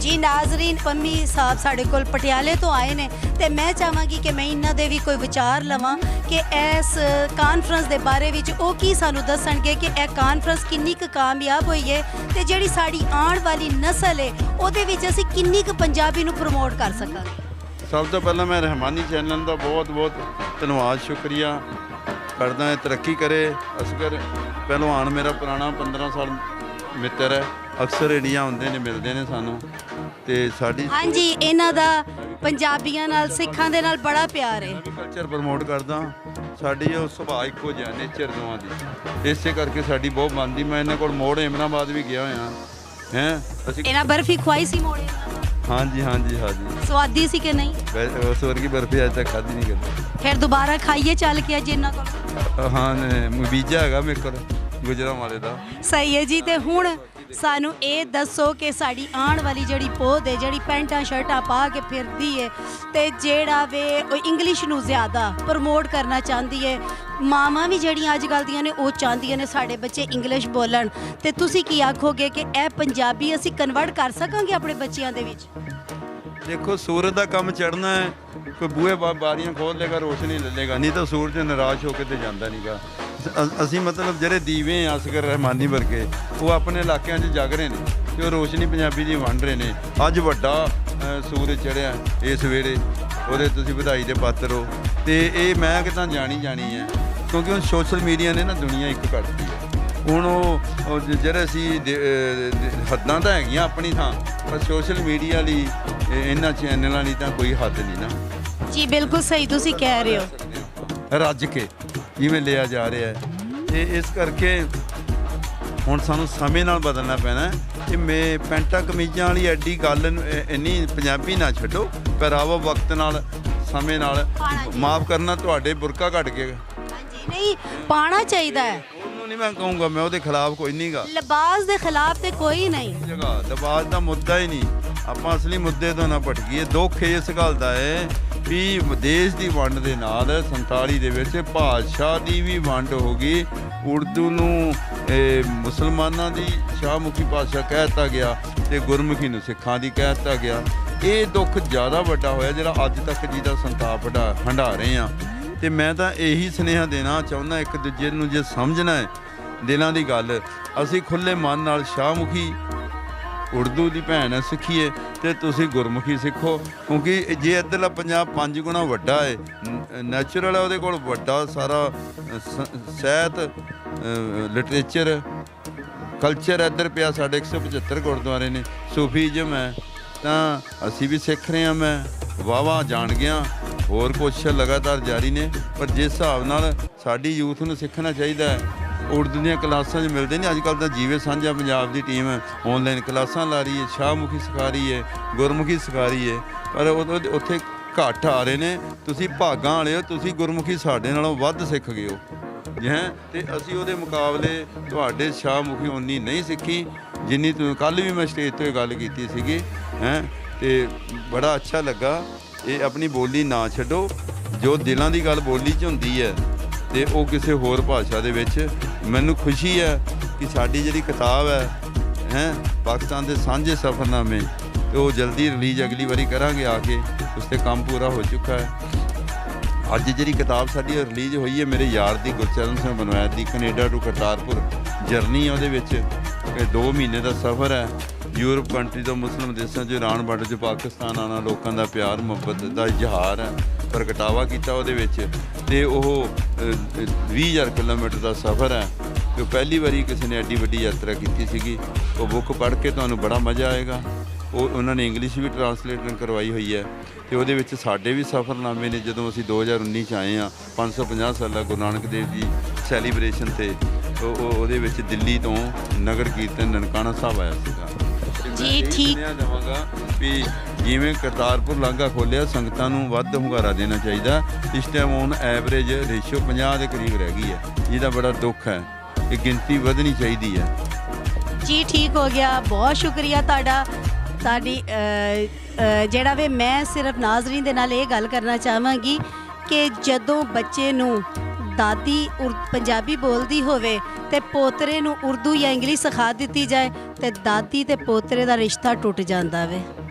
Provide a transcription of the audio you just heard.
जी नाजरीन, पंमी साहब साढ़े कोल पटियाले तो आए ने ते मैं चाहांगी कि मैं इन्हां दे भी कोई विचार लवां कि इस कानफ्रेंस दे बारे विच ओ की सानू दस्सणगे कि यह कानफ्रेंस किन्नी क कामयाब होई है ते जिहड़ी साडी आउण वाली नस्ल है ओहदे विच असीं किन्नी क पंजाबी नू प्रमोट कर सकांगे। सब तो पहला मैं रहमानी चैनल का बहुत बहुत धन्यवाद शुक्रिया करदा है। तरक्की करे। असगर पहलवान मेरा पुराना 15 साल मित्र है, अक्सर इंडिया आउंदे ने मिलते हैं सानू ते साडी हाँ जी, इन्हां दा पंजाबियां नाल सिखां दे नाल बड़ा प्यार है। कल्चर प्रमोट करदा। साडी ਉਹ ਸੁਭਾਅ ਇੱਕੋ ਜਿਹਾ ਨੇਚਰ ਦੋਵਾਂ ਦੀ, ਇਸੇ ਕਰਕੇ ਸਾਡੀ ਬਹੁਤ ਬਣਦੀ। ਮੈਂ ਇਹਨਾਂ ਕੋਲ ਮੋੜ ਇਮਰਾਬਾਦ ਵੀ ਗਿਆ ਹੋਇਆ ਹੈ। ਅਸੀਂ इन्हां बर्फी खुआई सी मोड़े हाँ जी हाँ जी हाँ जी, स्वादी सी कि नहीं? उस वर्गी बर्फी अज तक खाधी नहीं करती। फिर दोबारा खाइए चल के अज इन्हां कोल। हाँ बीजा हैगा मेरे को गुजरांवाले दा। सही है जी। ते हुण सानू ये दसो कि साड़ी आने वाली जड़ी पोध है जड़ी पैंटा शर्टा पा के फिरती है ते जेड़ा वे इंग्लिश नू ज़्यादा प्रमोट करना चाहती है, मावां भी जड़ियां अजकल दियां ने वो चाहदियां ने साडे बच्चे इंग्लिश बोलन, ते तुसी की आखोगे कि ए पंजाबी असी कन्वर्ट कर सकांगे अपने बच्चियां दे विच? देखो सूरज का कम चढ़ना है, कोई बूहे बारियां खोल लेगा रोशनी ले लेगा, नहीं तो सूरज निराश होकर तो जाता नहीं गा। ਅਸੀਂ ਮਤਲਬ ਜਿਹੜੇ ਦੀਵੇ ਆ ਅਸਗਰ ਰਹਿਮਾਨੀ ਵਰਗੇ ਉਹ ਆਪਣੇ ਇਲਾਕਿਆਂ 'ਚ ਜਗ ਰਹੇ ਨੇ ਤੇ ਉਹ ਰੋਸ਼ਨੀ ਪੰਜਾਬੀ ਦੀ ਵੰਡ ਰਹੇ ਨੇ। ਅੱਜ ਵੱਡਾ ਸੂਰਜ ਚੜ੍ਹਿਆ ਇਸ ਵੇਲੇ, ਉਹਦੇ ਤੁਸੀਂ ਵਧਾਈ ਦੇ ਪਾਤਰ ਹੋ। ਤੇ ਇਹ ਮੈਂ ਕਿਤਾ ਜਾਣੀ ਹੈ ਕਿਉਂਕਿ ਹੁਣ ਸੋਸ਼ਲ ਮੀਡੀਆ ਨੇ ਨਾ ਦੁਨੀਆ ਇੱਕ ਕਰਤੀ ਹੈ। ਹੁਣ ਉਹ ਜਿਹੜੇ ਅਸੀਂ ਹੱਦਾਂ ਤਾਂ ਹੈਗੀਆਂ ਆਪਣੀ ਥਾਂ, ਪਰ ਸੋਸ਼ਲ ਮੀਡੀਆ ਲਈ ਇਹਨਾਂ ਚੈਨਲਾਂ ਲਈ ਤਾਂ ਕੋਈ ਹੱਦ ਨਹੀਂ ਨਾ ਜੀ। ਬਿਲਕੁਲ ਸਹੀ ਤੁਸੀਂ ਕਹਿ ਰਹੇ ਹੋ। ਰੱਜ ਕੇ ਜਿਵੇਂ ਲਿਆ ਜਾ ਰਿਹਾ ਹੈ ਤੇ ਇਸ ਕਰਕੇ ਹੁਣ ਸਾਨੂੰ ਸਮੇਂ ਨਾਲ ਬਦਲਣਾ ਪੈਣਾ ਕਿ ਮੈਂ ਪੈਂਟਾਂ ਕਮੀਜ਼ਾਂ ਵਾਲੀ ਐਡੀ ਗੱਲ ਇੰਨੀ ਪੰਜਾਬੀ ਨਾ ਛੱਡੋ, ਪਹਿਰਾਵਾ ਵਕਤ ਨਾਲ ਸਮੇਂ ਨਾਲ ਮਾਫ ਕਰਨਾ। ਤੁਹਾਡੇ ਬੁਰਕਾ ਘਟ ਕੇ ਹਾਂਜੀ ਨਹੀਂ ਪਾਣਾ ਚਾਹੀਦਾ ਹੈ, ਉਹਨੂੰ ਨਹੀਂ ਮੈਂ ਕਹੂੰਗਾ, ਮੈਂ ਉਹਦੇ ਖਿਲਾਫ ਕੋਈ ਨਹੀਂ ਗਾ। ਲਿਬਾਸ ਦੇ ਖਿਲਾਫ ਤੇ ਕੋਈ ਨਹੀਂ ਜਗ੍ਹਾ ਲਿਬਾਸ ਦਾ ਮੁੱਦਾ ਹੀ ਨਹੀਂ। ਆਪਾਂ ਅਸਲੀ ਮੁੱਦੇ ਤੋਂ ਨਾ ਭਟਕੀਏ। ਦੁੱਖ ਇਸ ਗੱਲ ਦਾ ਹੈ ਵੀ ਦੇਸ਼ ਦੀ ਵੰਡ ਦੇ ਨਾਲ 47 ਦੇ ਵਿੱਚ ਭਾਸ਼ਾ ਦੀ ਵੀ ਵੰਡ ਹੋ ਗਈ। ਉਰਦੂ ਨੂੰ ਮੁਸਲਮਾਨਾਂ ਦੀ ਸ਼ਾਹਮੁਖੀ ਭਾਸ਼ਾ ਕਹਿ ਦਿੱਤਾ ਗਿਆ ਤੇ ਗੁਰਮੁਖੀ ਨੂੰ ਸਿੱਖਾਂ ਦੀ ਕਹਿ ਦਿੱਤਾ ਗਿਆ। ਇਹ ਦੁੱਖ ਜ਼ਿਆਦਾ ਵੱਡਾ ਹੋਇਆ ਜਿਹੜਾ ਅੱਜ ਤੱਕ ਜਿਹਦਾ ਸੰਤਾਪ ਹੰਢਾ ਰਹੇ ਹਾਂ। ਤੇ ਮੈਂ ਤਾਂ ਇਹੀ ਸੁਨੇਹਾ ਦੇਣਾ ਚਾਹੁੰਦਾ, ਇੱਕ ਦੂਜੇ ਨੂੰ ਜੇ ਸਮਝਣਾ ਹੈ ਦਿਲਾਂ ਦੀ ਗੱਲ, ਅਸੀਂ ਖੁੱਲ੍ਹੇ ਮਨ ਨਾਲ ਸ਼ਾਹਮੁਖੀ ਉਰਦੂ ਦੀ ਭੈਣ ਸਿੱਖੀਏ ਤੇ ਤੁਸੀਂ ਗੁਰਮੁਖੀ ਸਿੱਖੋ। ਕਿਉਂਕਿ ਜੇ ਇੱਧਰਲਾ ਪੰਜਾਬ 5 ਗੁਣਾ ਵੱਡਾ ਹੈ, ਨੈਚੁਰਲ ਹੈ, ਉਹਦੇ ਕੋਲ ਵੱਡਾ ਸਾਰਾ ਸਾਹਿਤ ਲਿਟਰੇਚਰ ਕਲਚਰ ਇੱਧਰ ਪਿਆ। ਸਾਡੇ 175 ਗੁਰਦੁਆਰੇ ਨੇ, ਸੂਫੀਜ਼ਮ ਹੈ, ਤਾਂ ਅਸੀਂ ਵੀ ਸਿੱਖ ਰਹੇ ਹਾਂ। ਮੈਂ ਵਾਹਵਾ ਜਾਣ ਗਿਆ, ਹੋਰ ਕੁਛ ਲਗਾਤਾਰ ਜਾਰੀ ਨੇ। ਪਰ ਜਿਸ ਹਿਸਾਬ ਨਾਲ ਸਾਡੀ ਯੂਥ ਨੂੰ ਸਿੱਖਣਾ ਚਾਹੀਦਾ ਹੈ, ਉਰਦੂ ਦੀਆਂ ਕਲਾਸਾਂ 'ਚ ਮਿਲਦੇ ਨਹੀਂ। ਅੱਜ ਕੱਲ੍ਹ ਤਾਂ ਜੀਵੇ ਸਾਂਝਾ ਪੰਜਾਬ ਦੀ ਟੀਮ ਔਨਲਾਈਨ ਕਲਾਸਾਂ ਲਾ ਰਹੀ ਹੈ, ਸ਼ਾਹਮੁਖੀ ਸਿਖਾ ਰਹੀ ਹੈ, ਗੁਰਮੁਖੀ ਸਿਖਾ ਰਹੀ ਹੈ, ਪਰ ਉੱਥੇ ਘੱਟ ਆ ਰਹੇ ਨੇ। ਤੁਸੀਂ ਭਾਗਾਂ ਵਾਲੇ ਹੋ, ਤੁਸੀਂ ਗੁਰਮੁਖੀ ਸਾਡੇ ਨਾਲੋਂ ਵੱਧ ਸਿੱਖ ਗਏ ਹੋ ਹੈ, ਤੇ ਅਸੀਂ ਉਹਦੇ ਮੁਕਾਬਲੇ ਤੁਹਾਡੇ ਸ਼ਾਹਮੁਖੀ ਉਨੀ ਨਹੀਂ ਸਿੱਖੀ ਜਿੰਨੀ ਤੁਸੀਂ। ਕੱਲ੍ਹ ਵੀ ਮੈਂ ਸਟੇਜ 'ਤੇ ਗੱਲ ਕੀਤੀ ਸੀਗੀ ਹੈ, ਤੇ ਬੜਾ ਅੱਛਾ ਲੱਗਾ। ਇਹ ਆਪਣੀ ਬੋਲੀ ਨਾ ਛੱਡੋ, ਜੋ ਦਿਲਾਂ ਦੀ ਗੱਲ ਬੋਲੀ 'ਚ ਹੁੰਦੀ ਹੈ ਤੇ ਉਹ ਕਿਸੇ ਹੋਰ ਭਾਸ਼ਾ ਦੇ ਵਿੱਚ। ਮੈਨੂੰ ਖੁਸ਼ੀ ਹੈ ਕਿ ਸਾਡੀ ਜਿਹੜੀ ਕਿਤਾਬ ਹੈ ਪਾਕਿਸਤਾਨ ਦੇ ਸਾਂਝੇ ਸਫ਼ਰਨਾਮੇ, ਤੇ ਉਹ ਜਲਦੀ ਰਿਲੀਜ਼ ਅਗਲੀ ਵਾਰੀ ਕਰਾਂਗੇ ਆ ਕੇ। ਉਸ 'ਤੇ ਕੰਮ ਪੂਰਾ ਹੋ ਚੁੱਕਾ ਹੈ। ਅੱਜ ਜਿਹੜੀ ਕਿਤਾਬ ਸਾਡੀ ਰਿਲੀਜ਼ ਹੋਈ ਹੈ ਮੇਰੇ ਯਾਰ ਦੀ, ਗੁਰਚਰਨ ਸਿੰਘ ਬਨਵੈਤ ਦੀ, ਕੈਨੇਡਾ ਟੂ ਕਰਤਾਰਪੁਰ ਜਰਨੀ ਹੈ। ਉਹਦੇ ਵਿੱਚ 2 ਮਹੀਨੇ ਦਾ ਸਫ਼ਰ ਹੈ, ਯੂਰਪ ਕੰਟਰੀ ਤੋਂ ਮੁਸਲਿਮ ਦੇਸ਼ਾਂ 'ਚ, ਇਰਾਨ ਬਾਰਡਰ 'ਚ ਪਾਕਿਸਤਾਨ ਆਉਣਾ, ਲੋਕਾਂ ਦਾ ਪਿਆਰ ਮੁਹੱਬਤ ਦਾ ਇਜ਼ਹਾਰ ਹੈ, ਪ੍ਰਗਟਾਵਾ ਕੀਤਾ ਉਹਦੇ ਵਿੱਚ। ਤੇ ਉਹ 20,000 ਕਿਲੋਮੀਟਰ ਦਾ ਸਫ਼ਰ ਹੈ, ਤੇ ਪਹਿਲੀ ਵਾਰੀ ਕਿਸੇ ਨੇ ਐਡੀ ਵੱਡੀ ਯਾਤਰਾ ਕੀਤੀ ਸੀਗੀ। ਉਹ ਬੁੱਕ ਪੜ੍ਹ ਕੇ ਤੁਹਾਨੂੰ ਬੜਾ ਮਜ਼ਾ ਆਏਗਾ। ਉਹ ਉਹਨਾਂ ਨੇ ਇੰਗਲਿਸ਼ ਵੀ ਟਰਾਂਸਲੇਟ ਕਰਵਾਈ ਹੋਈ ਹੈ, ਤੇ ਉਹਦੇ ਵਿੱਚ ਸਾਡੇ ਵੀ ਸਫ਼ਰਨਾਮੇ ਨੇ। ਜਦੋਂ ਅਸੀਂ 2019 'ਚ ਆਏ ਹਾਂ 550 ਸਾਲਾ ਗੁਰੂ ਨਾਨਕ ਦੇਵ ਜੀ ਸੈਲੀਬ੍ਰੇਸ਼ਨ 'ਤੇ, ਉਹਦੇ ਵਿੱਚ ਦਿੱਲੀ ਤੋਂ ਨਗਰ ਕੀਰਤਨ ਨਨਕਾਣਾ ਸਾਹਿਬ ਆਇਆ ਸੀਗਾ। ਜੀ ਠੀਕ ਦੇਵਾਂਗਾ ਵੀ ਜਿਵੇਂ ਕਰਤਾਰਪੁਰ ਲਾਂਘਾ ਖੋਲ੍ਹਿਆ, ਸੰਗਤਾਂ ਨੂੰ ਵੱਧ ਹੁੰਗਾਰਾ ਦੇਣਾ ਚਾਹੀਦਾ। ਇਸ ਟਾਈਮ ਹੁਣ ਐਵਰੇਜ ਰੇਸ਼ੋ 50 ਦੇ ਕਰੀਬ ਰਹਿ ਗਈ ਹੈ, ਜਿਹਦਾ ਬੜਾ ਦੁੱਖ ਹੈ। ਇਹ ਗਿਣਤੀ ਵਧਣੀ ਚਾਹੀਦੀ ਹੈ। ਜੀ ਠੀਕ ਹੋ ਗਿਆ, ਬਹੁਤ ਸ਼ੁਕਰੀਆ ਤੁਹਾਡਾ। ਤੁਹਾਡੀ ਜਿਹੜਾ ਵੇ ਮੈਂ ਸਿਰਫ ਨਾਜ਼ਰੀਨ ਦੇ ਨਾਲ ਇਹ ਗੱਲ ਕਰਨਾ ਚਾਹਾਂਗੀ ਕਿ ਜਦੋਂ ਬੱਚੇ ਨੂੰ ਦਾਦੀ ਪੰਜਾਬੀ ਬੋਲਦੀ ਹੋਵੇ ਤੇ ਪੋਤਰੇ ਨੂੰ ਉਰਦੂ ਜਾਂ ਇੰਗਲਿਸ਼ ਸਿਖਾ ਦਿੱਤੀ ਜਾਏ ਤੇ ਦਾਦੀ ਤੇ ਪੋਤਰੇ ਦਾ ਰਿਸ਼ਤਾ ਟੁੱਟ ਜਾਂਦਾ ਵੇ।